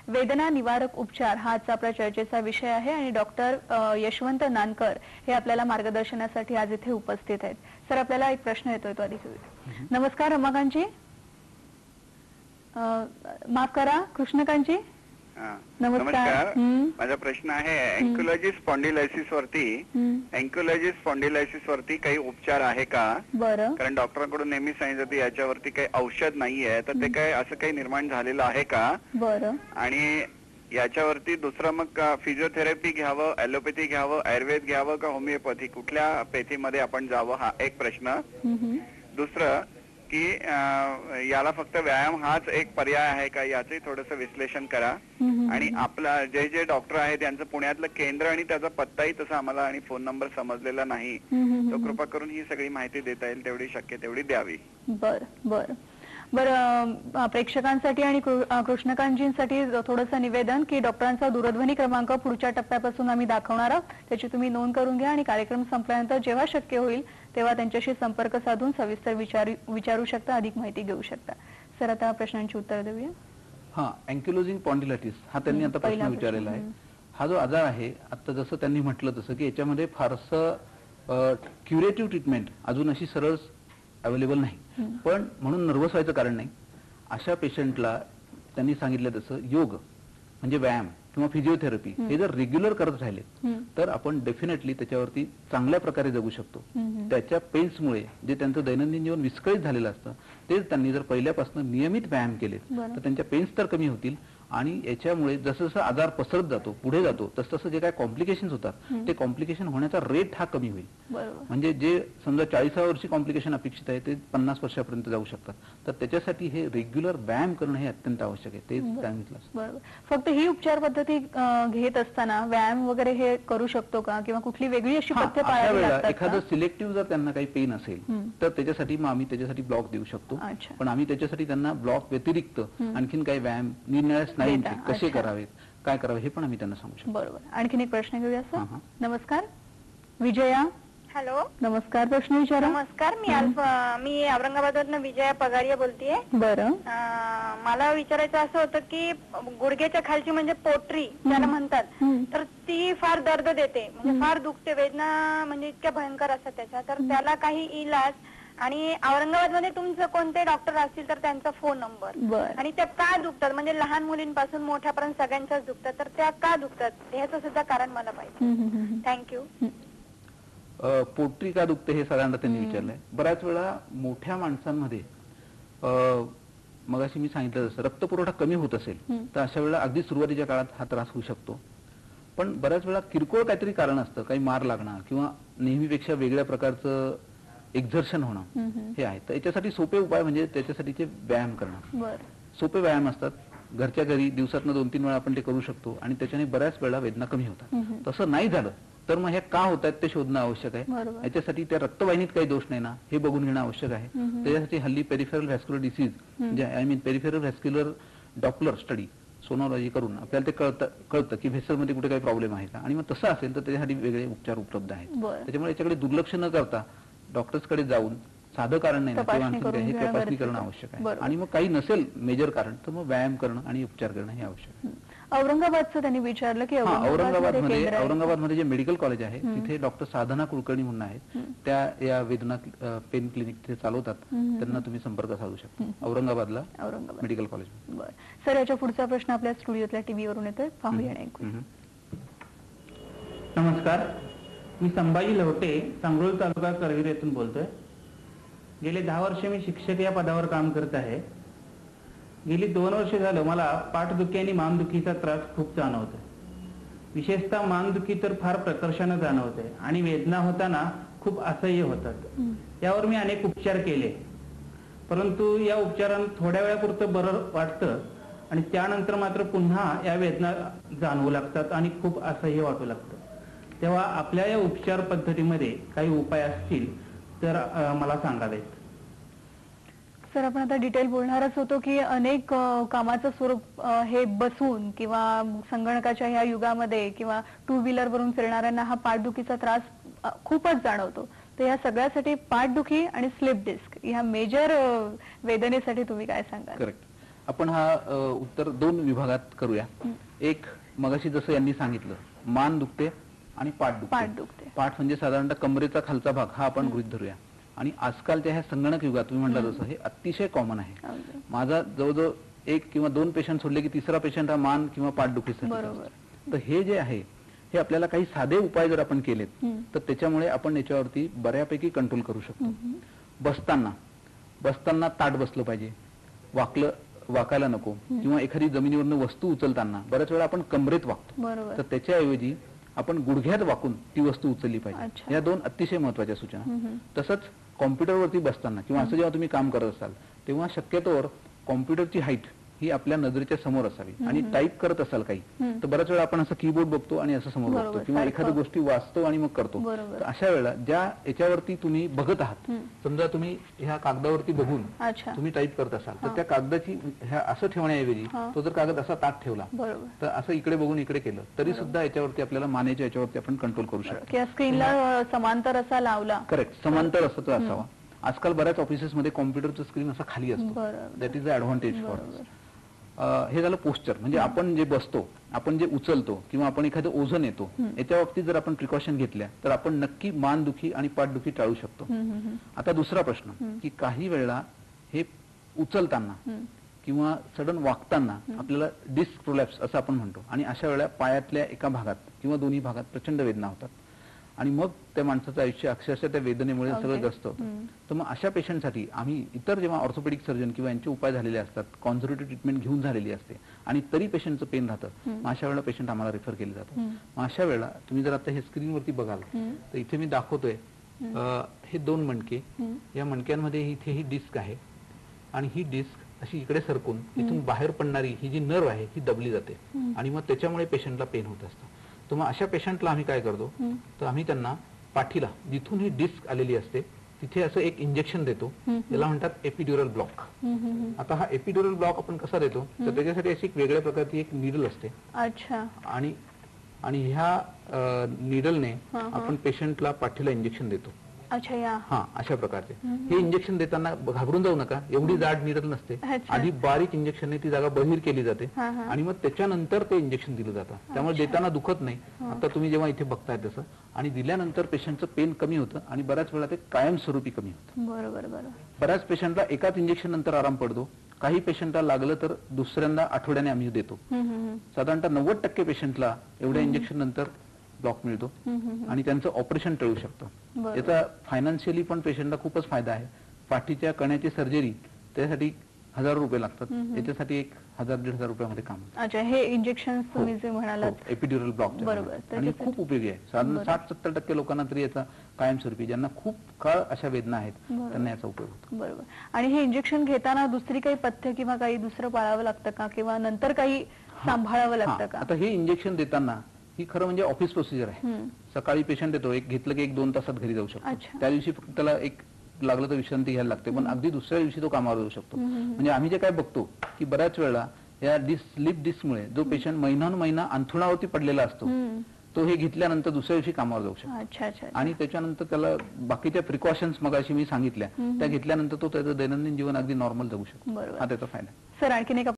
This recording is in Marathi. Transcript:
वेदना निवारक उपचार हा आजचा आपल्या चर्चेचा विषय आहे आणि डॉक्टर यशवंत नानकर हे आपल्याला मार्गदर्शनासाठी आज इथे उपस्थित आहेत. सर, आपल्याला एक प्रश्न येतोय तो आधी घेऊया. नमस्कार रमाकांतजी. माफ करा कृष्णकांतजी. नमस्कार. माझा प्रश्न आहे अँक्युलॉजी स्पॉन्डिलायसिस वरती काही उपचार आहे का? बरं. कारण डॉक्टरांकडून नेहमी सांगितलं की याच्यावरती काही औषध नाहीये, तर ते काय असं काही निर्माण झालेलं आहे का? बरं. आणि याच्यावरती दुसरं मग फिजिओथेरपी घ्यावं, ॲलोपॅथी घ्यावं, आयुर्वेद घ्यावं का होमिओपॅथी, कुठल्या पॅथीमध्ये आपण जावं, हा एक प्रश्न. दुसरं की याला फक्त व्यायाम हाच एक पर्याय आहे का, याचंही थोडंसं विश्लेषण करा. आणि आपला जे डॉक्टर आहे त्यांचं पुण्यातलं केंद्र आणि त्याचा पत्ताही तसा आम्हाला आणि फोन नंबर समजलेला नाही, तो कृपा करून ही सगळी माहिती देता येईल तेवढी शक्य तेवढी द्यावी. बरं. प्रेक्षकांसाठी आणि कृष्णकांतजींसाठी थोडंसं निवेदन की डॉक्टरांचा दूरध्वनी क्रमांक पुढच्या टप्प्यापासून आम्ही दाखवणार आहोत, त्याची तुम्ही नोंद करून घ्या आणि कार्यक्रम संपल्यानंतर जेव्हा शक्य होईल तेव्हा त्यांच्याशी संपर्क साधून सविस्तर विचारू शकता, अधिक माहिती घेऊ शकता. सर, आता प्रश्नांची उत्तर देऊया. अँक्युलोजिंग स्पॉन्डिलायटिस हा त्यांनी आता प्रश्न विचारलेला आहे. हा जो आजार आहे, आता जसं त्यांनी म्हटलं तसं की याच्यामध्ये फारसं क्युरेटिव्ह ट्रीटमेंट अजून अशी सरळ अवेलेबल नाही, पण म्हणून नर्वस व्हायचं कारण नाही. अशा पेशंटला त्यांनी सांगितलं तसं योग म्हणजे व्यायाम किंवा फिजिओथेरपी हे जर रेग्युलर करत राहिले तर आपण डेफिनेटली त्याच्यावरती चांगल्या प्रकारे जगू शकतो. त्याच्या पेन्समुळे जे त्यांचं दैनंदिन जीवन विस्कळीत झालेलं असतं तेच त्यांनी जर पहिल्यापासून नियमित व्यायाम केले तर त्यांच्या पेन्स तर कमी होतील आणि याच्यामुळे जसं जसं आजार पसरत जातो, पुढे जातो, तसं जे काय कॉम्प्लिकेशन्स होतात ते कॉम्प्लिकेशन होण्याचा रेट हा कमी होईल. म्हणजे जे समजा 40व्या वर्षी कॉम्प्लिकेशन अपेक्षित आहे ते 50 वर्षापर्यंत जाऊ शकतात. तर त्याच्यासाठी हे रेग्युलर व्यायाम करणं हे अत्यंत आवश्यक आहे, ते सांगितलं. बरोबर. फक्त ही उपचार पद्धती घेत असताना व्यायाम वगैरे हे करू शकतो का, किंवा कुठली वेगळी अशी पद्धत पाळावी लागतात? एखादं सिलेक्टिव्ह जर त्यांना काही पेन असेल तर त्याच्यासाठी मग आम्ही त्याच्यासाठी ब्लॉक देऊ शकतो, पण आम्ही त्याच्यासाठी त्यांना ब्लॉक व्यतिरिक्त आणखीन काही व्यायाम निर्णय स्नायूंचे कसे करावेत, काय करावे हे पण आम्ही त्यांना सांगू शकतो. बरोबर. आणखीन एक प्रश्न घेऊया सर. नमस्कार विजया. हॅलो. नमस्कार, प्रश्न विचारा. नमस्कार, मी औरंगाबादवरून विजया पगारिया बोलतेय. बरं. मला विचारायचं असं होतं की गुडघ्याच्या खालची म्हणजे पोटरी ज्याला म्हणतात, तर ती फार दर्द देते, म्हणजे फार दुखते, वेदना म्हणजे इतक्या भयंकर असतात त्याच्या, तर त्याला काही इलाज आणि औरंगाबादमध्ये तुमचं कोणते डॉक्टर असतील तर त्यांचा फोन नंबर, आणि त्या का दुखतात, म्हणजे लहान मुलींपासून मोठ्यापर्यंत सगळ्यांच्याच दुखतात, तर त्या का दुखतात ह्याचं सुद्धा कारण मला पाहिजे. थँक्यू. पोटरी का दुखते हे साधारणतः त्यांनी विचारलंय. बऱ्याच वेळा मोठ्या माणसांमध्ये मगाशी मी सांगितलं जसं रक्तपुरवठा कमी होत असेल तर अशा वेळेला अगदी सुरुवातीच्या काळात हा त्रास होऊ शकतो. पण बऱ्याच वेळा किरकोळ काहीतरी कारण असतं, काही मार लागणं किंवा नेहमीपेक्षा वेगळ्या प्रकारचं एक्झर्शन होणं हे आहे. तर याच्यासाठी सोपे उपाय म्हणजे त्याच्यासाठीचे व्यायाम करणं. सोपे व्यायाम असतात, घरच्या घरी दिवसातनं 2-3 वेळा आपण ते करू शकतो आणि त्याच्याने बऱ्याच वेळा वेदना कमी होतात. तसं नाही झालं तर मग हे का होत आहेत ते शोधणं आवश्यक आहे. याच्यासाठी त्या रक्तवाहिनीत काही दोष नाही ना हे बघून घेणं आवश्यक आहे. त्याच्यासाठी हल्ली पेरिफेरल व्हॅस्क्युलर डिसीज म्हणजे I mean peripheral vascular Doppler study sonology करून आपल्याला ते कळतं की व्हेसलमध्ये कुठे काही प्रॉब्लेम आहे का, आणि मग तसं असेल तर त्याच्यासाठी वेगळे उपचार उपलब्ध आहेत. त्याच्यामुळे याच्याकडे दुर्लक्ष न करता डॉक्टर्सकडे जाऊन साधं कारण नाही हे तपासणी करणं आवश्यक आहे. आणि मग काही नसेल मेजर कारण तर मग व्यायाम करणं आणि उपचार करणं हे आवश्यक आहे. औरंगाबादचं त्यांनी विचारलं की औरंगाबादमध्ये जे मेडिकल कॉलेज आहे तिथे डॉक्टर साधना कुलकर्णी म्हणून आहेत, त्या या वेदना पेन क्लिनिक तिथे चालवतात, त्यांना तुम्ही संपर्क साधू शकता औरंगाबादला मेडिकल कॉलेज. बरं सर, याच्या पुढचा प्रश्न आपल्या स्टुडिओतल्या टीव्हीवरून येतोय, पाहूया. नमस्कार, मी संभाजी लवटे, सांगरोळ तालुका करवीर येथून बोलतोय. गेले 10 वर्ष मी शिक्षक या पदावर काम करत आहे. गेली 2 वर्ष झालं मला पाठदुखी आणि मानदुखीचा त्रास खूप जाणवतोय. विशेषतः मानदुखी तर फार प्रकर्षानं जाणवते आणि वेदना होताना खूप असह्य होतात. यावर मी अनेक उपचार केले, परंतु या उपचारांना थोड्या वेळापुरतं बरं वाटतं आणि त्यानंतर मात्र पुन्हा या वेदना जाणवू लागतात आणि खूप असह्य वाटू लागतं. तेव्हा आपल्या या उपचार पद्धतीमध्ये काही उपाय असतील तर मला सांगावेत. सर, आपण आता डिटेल बोलणारच होतो की अनेक कामाचं स्वरूप हे बसून किंवा संगणकाच्या ह्या युगामध्ये किंवा 2 व्हीलर वरून फिरणाऱ्यांना हा पाठदुखीचा त्रास खूपच जाणवतो. तर या सगळ्यासाठी पाठदुखी आणि स्लिप डिस्क ह्या मेजर वेदनेसाठी तुम्ही काय सांगाल? करेक्ट. आपण हा उत्तर 2 विभागात करूया. एक मगाशी जसं यांनी सांगितलं, मान दुखते आणि पाठ दुखते. पाठ म्हणजे साधारणतः कमरेचा खालचा भाग हा आपण गृहीत धरूया. आणि आजकालच्या ह्या संगणक युगात तुम्ही म्हटलं जसं हे अतिशय कॉमन आहे. माझा जवळजवळ 1 किंवा 2 पेशंट सोडले की तिसरा पेशंट हा मान किंवा पाठ दुखीसाठी असतो. तर हे जे आहे हे आपल्याला काही साधे उपाय जर आपण केलेत तर त्याच्यामुळे आपण याच्यावरती बऱ्यापैकी कंट्रोल करू शकतो. बसताना ताट बसलं पाहिजे, वाकायला नको, किंवा एखादी जमिनीवरनं वस्तू उचलताना बऱ्याच वेळा आपण कमरेत वाकतो, तर त्याच्याऐवजी आपण गुडघ्यात वाकून ती वस्तू उचलली पाहिजे. या 2 अतिशय महत्वाच्या सूचना. तसंच कॉम्प्युटरवरती बसताना किंवा असं जेव्हा तुम्ही काम करत असाल तेव्हा शक्यतोवर कॉम्प्युटरची हाईट ही आपल्या नजरेच्या समोर असावी. आणि टाईप करत असाल काही तर बऱ्याच वेळा आपण असं कीबोर्ड बघतो आणि असं समोर बघतो, किंवा एखादी गोष्टी वाचतो आणि मग करतो. तर अशा वेळेला ज्या याच्यावरती तुम्ही बघत आहात, समजा तुम्ही ह्या कागदावरती बघून तुम्ही टाईप करत असाल तर त्या कागदाची ह्या असं ठेवण्याऐवजी तो जर कागद असा ताट ठेवला तर असं इकडे बघून इकडे केलं तरी सुद्धा याच्यावरती आपल्याला मानेच्या याच्यावरती आपण कंट्रोल करू शकतो. स्क्रीनला समांतर असा लावला. करेक्ट, समांतर असं तो असावा. आजकाल बऱ्याच ऑफिसेसमध्ये कॉम्प्युटरचं स्क्रीन असं खाली असतो. That is the advantage for. हे झालं पोस्चर, म्हणजे आपण जे बसतो, आपण जे उचलतो, किंवा आपण एखादं ओझं येतो, याच्या बाबतीत जर आपण प्रिकॉशन घेतल्या तर आपण नक्की मानदुखी आणि पाठदुखी टाळू शकतो. आता दुसरा प्रश्न की काही वेळेला हे उचलताना किंवा सडन वाकताना आपल्याला डिस्क प्रोलॅप्स असं आपण म्हणतो, आणि अशा वेळेला पायातल्या एका भागात किंवा दोन्ही भागात प्रचंड वेदना होतात आणि मग त्या माणसाचं आयुष्य अक्षरशः त्या वेदनेमुळे सगळं ग्रस्त होतं. तर मग अशा पेशंटसाठी आम्ही इतर जेव्हा ऑर्थोपेडिक सर्जन किंवा यांचे उपाय झालेले असतात, कॉन्झर्वेटिव्ह ट्रीटमेंट घेऊन झालेली असते आणि तरी पेशंटचं पेन राहतं, मग अशा वेळेला पेशंट आम्हाला रेफर केले जातो. मग अशा वेळेला तुम्ही जर आता हे स्क्रीनवरती बघाल तर इथे मी दाखवतोय हे 2 मणके, या मणक्यांमध्ये इथे ही डिस्क आहे आणि ही डिस्क अशी इकडे सरकून इथून बाहेर पडणारी ही जी नर्व आहे ही दबली जाते आणि मग त्याच्यामुळे पेशंटला पेन होत असतं. तर मग अशा पेशंटला आम्ही काय करतो, तर आम्ही त्यांना पाठीला जिथून ही डिस्क आलेली असते तिथे असं एक इंजेक्शन देतो, त्याला म्हणतात एपिड्युरल ब्लॉक. आता हा एपिड्युरल ब्लॉक आपण कसा देतो, तर त्याच्यासाठी अशी एक वेगळ्या प्रकारची एक निडल असते. आणि ह्या निडलने आपण पेशंटला पाठीला इंजेक्शन देतो. अशा प्रकारचे हे इंजेक्शन देताना घाबरून जाऊ नका, एवढी जाड निडल नसते. आधी बारीक इंजेक्शनने ती जागा बहीर केली जाते आणि मग त्याच्यानंतर ते इंजेक्शन दिलं जातं. त्यामुळे देताना दुखत नाही. आता तुम्ही जेव्हा इथे बघताय तसं, आणि दिल्यानंतर पेशंटचं पेन कमी होतं आणि बऱ्याच वेळा ते कायमस्वरूपी कमी होतं. बऱ्याच पेशंटला एकाच इंजेक्शन नंतर आराम पडतो, काही पेशंटला लागलं तर दुसऱ्यांदा आठवड्याने आम्ही देतो. साधारणतः 90% पेशंटला एवढ्या इंजेक्शन नंतर ब्लॉक मिळतो आणि त्यांचं ऑपरेशन टळू शकतं. याचा फायनान्शियली पण पेशंटला खूपच फायदा आहे. पाठीच्या कण्याची सर्जरी त्यासाठी 1000 रुपये लागतात, याच्यासाठी 1000-1500 रुपयामध्ये काम. अच्छा, हे इंजेक्शन तुम्ही जे म्हणालात एपिड्युरल ब्लॉक, आणि खूप उपयोगी आहे. साधारण 60-70% लोकांना तरी याचा कायमस्वरूपी, ज्यांना खूप काळ अशा वेदना आहेत त्यांना याचा उपयोग होतो. बरोबर. आणि हे इंजेक्शन घेताना दुसरी काही पथ्य किंवा काही दुसरं पाळावं लागतं का, किंवा नंतर काही सांभाळावं लागतं का? आता हे इंजेक्शन देताना ही खरं म्हणजे ऑफिस प्रोसिजर आहे. सकाळी पेशंट येतो, एक घेतलं की 1-2 तासात घरी जाऊ शकतो. त्या दिवशी फक्त त्याला एक लागलं तर विश्रांती घ्यायला लागते, पण अगदी दुसऱ्या दिवशी तो कामावर जाऊ शकतो. म्हणजे आम्ही जे काय बघतो की बऱ्याच वेळा या स्लीप डिस्कमुळे जो पेशंट महिना अंथरुणावरती पडलेला असतो तो हे घेतल्यानंतर दुसऱ्या दिवशी कामावर जाऊ शकतो. आणि त्याच्यानंतर त्याला बाकीच्या प्रिकॉशन्स मगाशी मी सांगितल्या त्या घेतल्यानंतर तो त्याचं दैनंदिन जीवन अगदी नॉर्मल जगू शकतो. हा त्याचा फायदा. सर, आणखीन एक